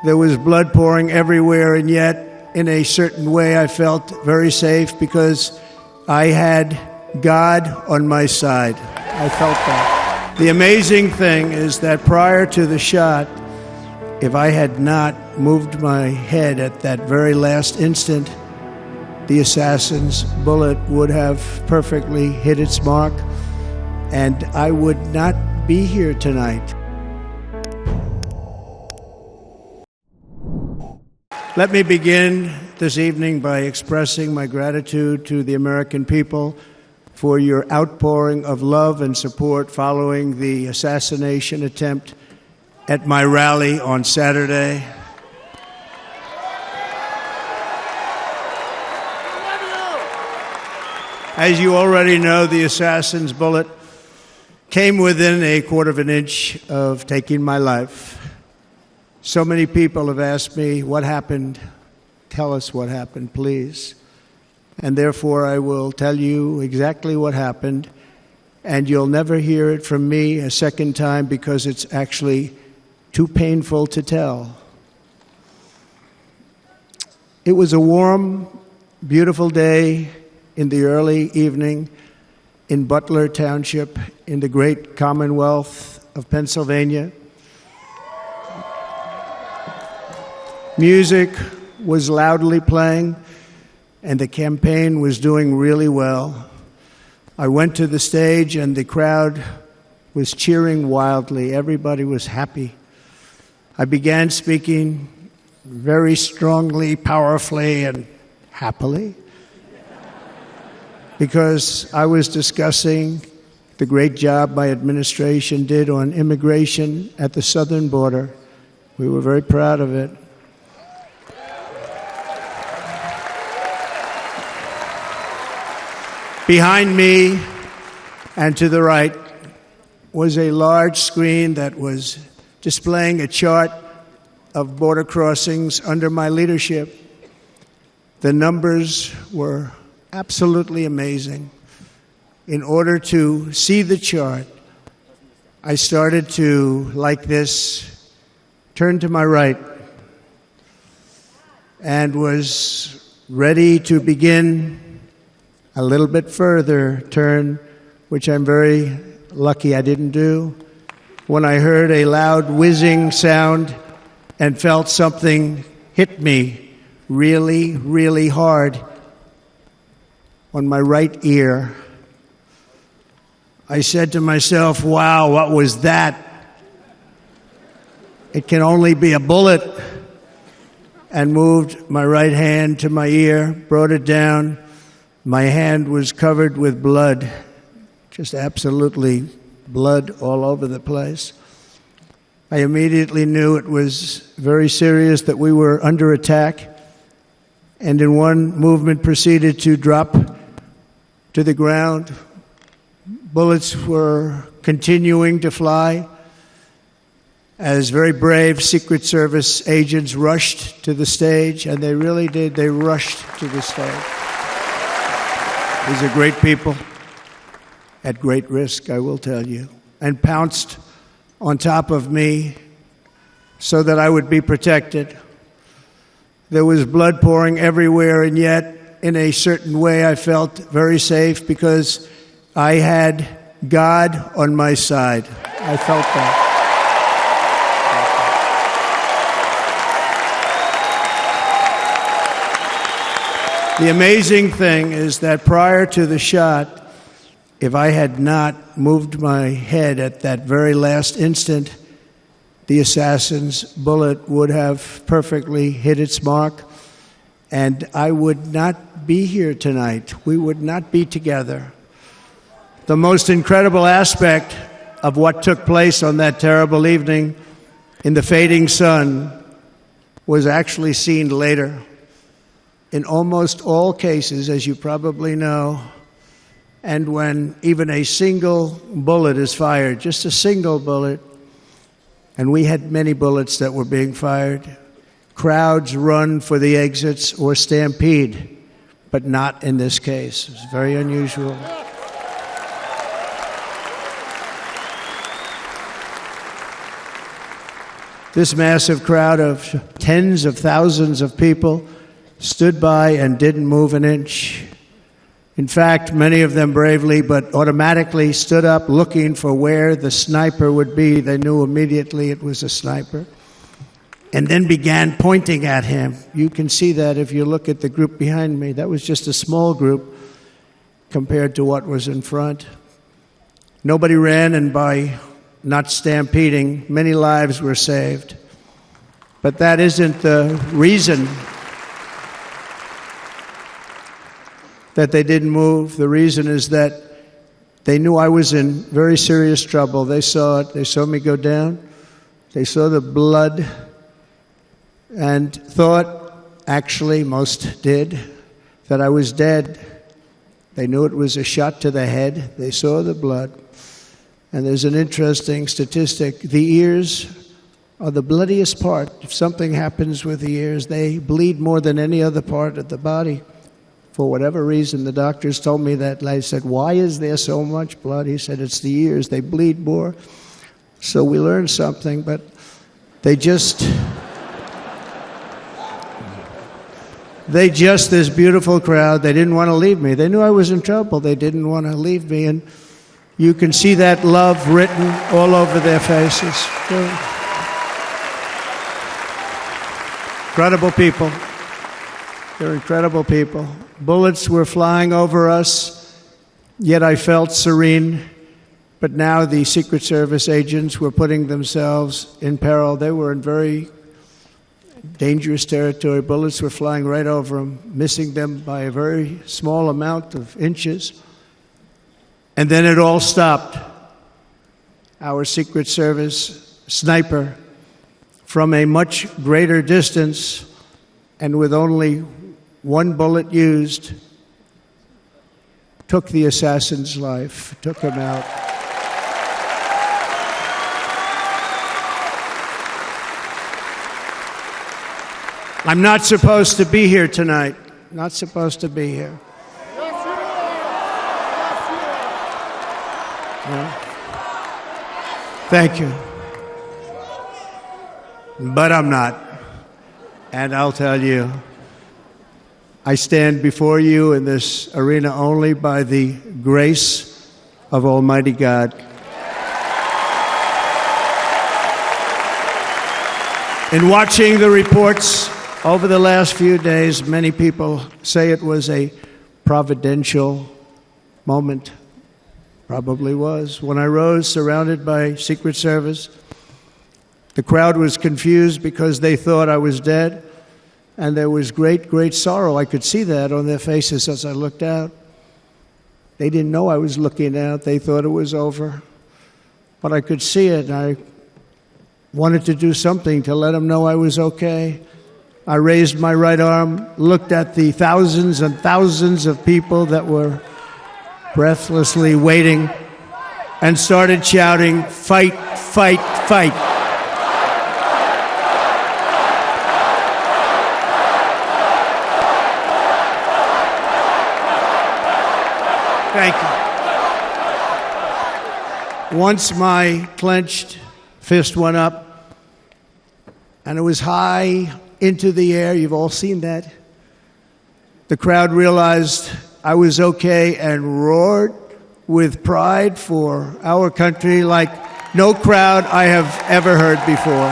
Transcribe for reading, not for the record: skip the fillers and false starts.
There was blood pouring everywhere, and yet, in a certain way, I felt very safe because I had God on my side. I felt that. The amazing thing is that prior to the shot, if I had not moved my head at that very last instant, the assassin's bullet would have perfectly hit its mark, and I would not be here tonight. Let me begin this evening by expressing my gratitude to the American people for your outpouring of love and support following the assassination attempt at my rally on Saturday. As you already know, the assassin's bullet came within a quarter of an inch of taking my life. So many people have asked me, what happened? Tell us what happened, please. And therefore, I will tell you exactly what happened, and you'll never hear it from me a second time because it's actually too painful to tell. It was a warm, beautiful day in the early evening in Butler Township in the great Commonwealth of Pennsylvania. Music was loudly playing, and the campaign was doing really well. I went to the stage, and the crowd was cheering wildly. Everybody was happy. I began speaking very strongly, powerfully, and happily because I was discussing the great job my administration did on immigration at the southern border. We were very proud of it. Behind me and to the right was a large screen that was displaying a chart of border crossings under my leadership. The numbers were absolutely amazing. In order to see the chart, I started to, like this, turn to my right and was ready to begin a little bit further turn, which I'm very lucky I didn't do, when I heard a loud whizzing sound and felt something hit me really, really hard on my right ear. I said to myself, wow, what was that? It can only be a bullet. And moved my right hand to my ear, brought it down. My hand was covered with blood, just absolutely blood all over the place. I immediately knew it was very serious, that we were under attack, and in one movement proceeded to drop to the ground. Bullets were continuing to fly as very brave Secret Service agents rushed to the stage, and they really did. They rushed to the stage. These are great people, at great risk, I will tell you, and pounced on top of me so that I would be protected. There was blood pouring everywhere, and yet, in a certain way, I felt very safe because I had God on my side. I felt that. The amazing thing is that prior to the shot, if I had not moved my head at that very last instant, the assassin's bullet would have perfectly hit its mark, and I would not be here tonight. We would not be together. The most incredible aspect of what took place on that terrible evening in the fading sun was actually seen later. In almost all cases, as you probably know, and when even a single bullet is fired, just a single bullet, and we had many bullets that were being fired, crowds run for the exits or stampede, but not in this case. It's very unusual. This massive crowd of tens of thousands of people stood by and didn't move an inch. In fact, many of them bravely but automatically stood up looking for where the sniper would be. They knew immediately it was a sniper. And then began pointing at him. You can see that if you look at the group behind me. That was just a small group compared to what was in front. Nobody ran, and by not stampeding, many lives were saved. But that isn't the reason that they didn't move. The reason is that they knew I was in very serious trouble. They saw it. They saw me go down. They saw the blood and thought, actually most did, that I was dead. They knew it was a shot to the head. They saw the blood. And there's an interesting statistic. The ears are the bloodiest part. If something happens with the ears, they bleed more than any other part of the body. For whatever reason, the doctors told me that. I said, why is there so much blood? He said, it's the ears. They bleed more. So we learned something, but they just, this beautiful crowd, they didn't want to leave me. They knew I was in trouble. They didn't want to leave me. And you can see that love written all over their faces. Incredible people. They're incredible people. Bullets were flying over us, yet I felt serene. But now the Secret Service agents were putting themselves in peril. They were in very dangerous territory. Bullets were flying right over them, missing them by a very small amount of inches. And then it all stopped. Our Secret Service sniper, from a much greater distance and with only one bullet used, took the assassin's life, took him out. I'm not supposed to be here tonight. Not supposed to be here. Yeah. Thank you. But I'm not. And I'll tell you, I stand before you in this arena only by the grace of Almighty God. In watching the reports over the last few days, many people say it was a providential moment. Probably was. When I rose, surrounded by Secret Service, the crowd was confused because they thought I was dead, and there was great, great sorrow. I could see that on their faces as I looked out. They didn't know I was looking out. They thought it was over. But I could see it, and I wanted to do something to let them know I was okay. I raised my right arm, looked at the thousands and thousands of people that were breathlessly waiting, and started shouting, "Fight, fight, fight." Thank you. Once my clenched fist went up, and it was high into the air. You've all seen that. The crowd realized I was okay and roared with pride for our country like no crowd I have ever heard before.